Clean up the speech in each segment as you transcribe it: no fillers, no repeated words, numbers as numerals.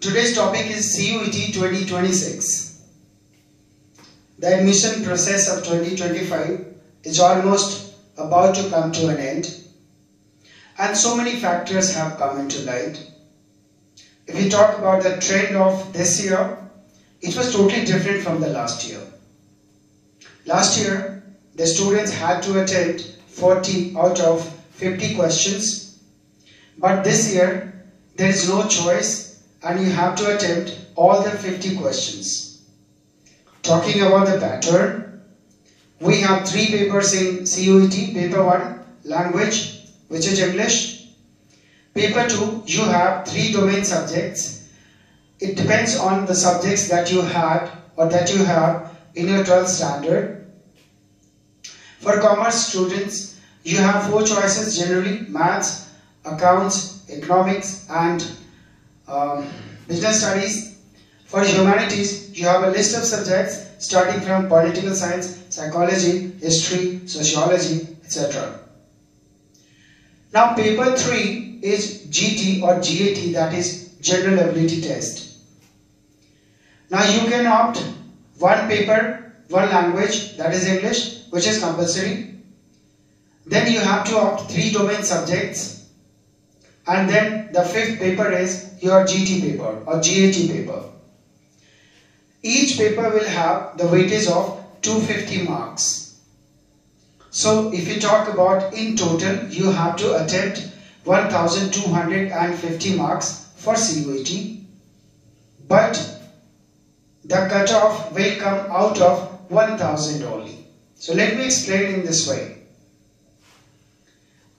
Today's topic is CUET 2026. The admission process of 2025 is almost about to come to an end, and so many factors have come into light. If we talk about the trend of this year, it was totally different from the last year. Last year, the students had to attempt 40 out of 50 questions, but this year, there is no choice and you have to attempt all the 50 questions. Talking about the pattern, we have 3 papers in CUET. Paper 1, language, which is English. Paper 2, you have 3 domain subjects. It depends on the subjects that you had or that you have in your 12th standard. For commerce students, you have 4 choices generally: maths, accounts, economics and business studies. For humanities, you have a list of subjects starting from political science, psychology, history, sociology, etc. Now paper 3 is GT or GAT, that is General Ability Test. Now you can opt 1 paper, 1 language, that is English, which is compulsory. Then you have to opt 3 domain subjects. And then the 5th paper is your GT paper or GAT paper. Each paper will have the weightage of 250 marks. So if you talk about in total, you have to attempt 1250 marks for CUET. But the cutoff will come out of 1000 only. So let me explain in this way.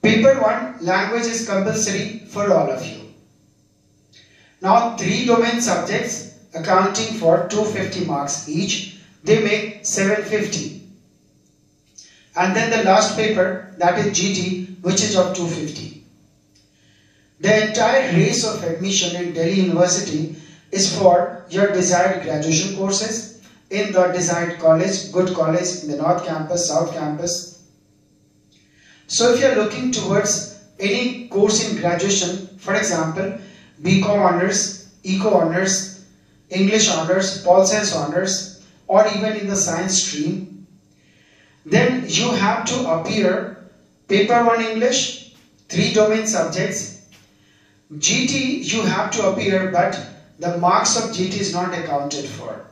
Paper 1, language is compulsory for all of you. Now 3 domain subjects accounting for 250 marks each, they make 750. And then the last paper, that is GT, which is of 250. The entire race of admission in Delhi University is for your desired graduation courses in the desired college, good college in the North Campus, South Campus. So if you are looking towards any course in graduation, for example, BCom Honors, Eco Honors, English Honors, Pol Science Honors, or even in the science stream, then you have to appear paper 1 English, 3 domain subjects. GT you have to appear, but the marks of GT is not accounted for.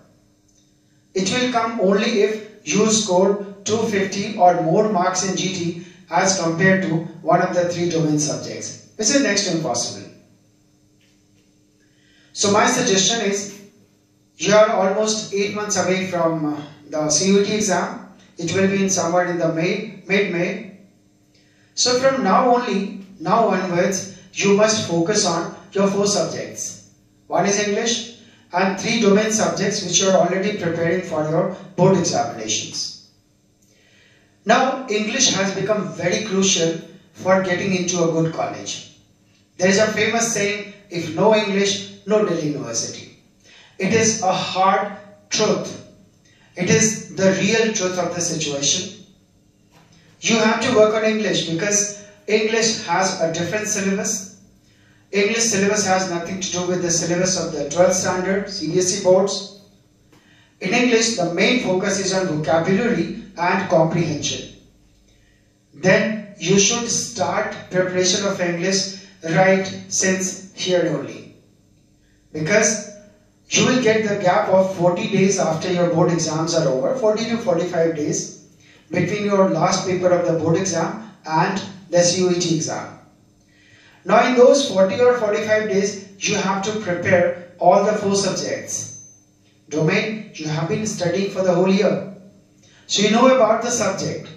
It will come only if you score 250 or more marks in GT as compared to one of the 3 domain subjects, which is next to impossible. So my suggestion is, you are almost 8 months away from the CUET exam. It will be in somewhere in the mid-May. So from now onwards, you must focus on your 4 subjects. 1 is English and 3 domain subjects which you are already preparing for your board examinations. Now, English has become very crucial for getting into a good college. There is a famous saying, if no English, no Delhi University. It is a hard truth. It is the real truth of the situation. You have to work on English because English has a different syllabus. English syllabus has nothing to do with the syllabus of the 12th standard CBSE boards. In English, the main focus is on vocabulary and comprehension. Then you should start preparation of English right since here only, because you will get the gap of 40 days after your board exams are over, 40 to 45 days between your last paper of the board exam and the CUET exam. Now in those 40 or 45 days, you have to prepare all the 4 subjects. Domain, you have been studying for the whole year. So you know about the subject,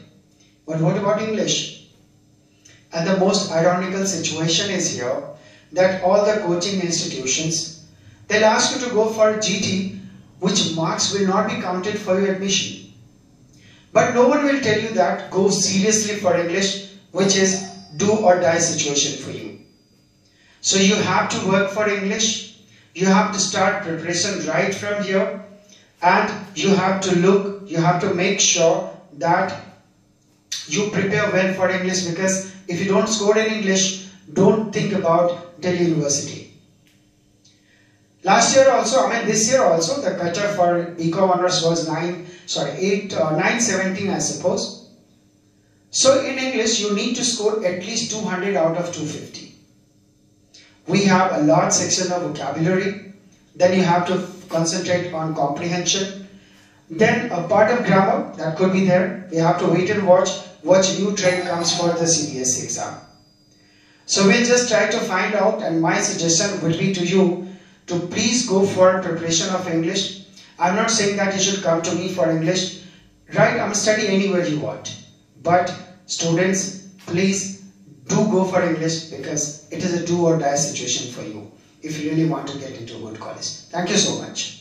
but what about English? And the most ironical situation is here that all the coaching institutions, they'll ask you to go for GT, which marks will not be counted for your admission. But no one will tell you that go seriously for English, which is do or die situation for you. So you have to work for English. You have to start preparation right from here, and you have to make sure that you prepare well for English, because if you don't score in English, don't think about Delhi University. Last year also, this year also, the cutoff for BCom Honors was 917, I suppose. So in English, you need to score at least 200 out of 250. We have a large section of vocabulary. Then you have to concentrate on comprehension. Then a part of grammar, that could be there. We have to wait and watch what new trend comes for the CBSE exam. So we'll just try to find out, and my suggestion would be to you to please go for preparation of English. I'm not saying that you should come to me for English. Right, study anywhere you want. But students, please do go for English, because it is a do or die situation for you if you really want to get into a good college. Thank you so much.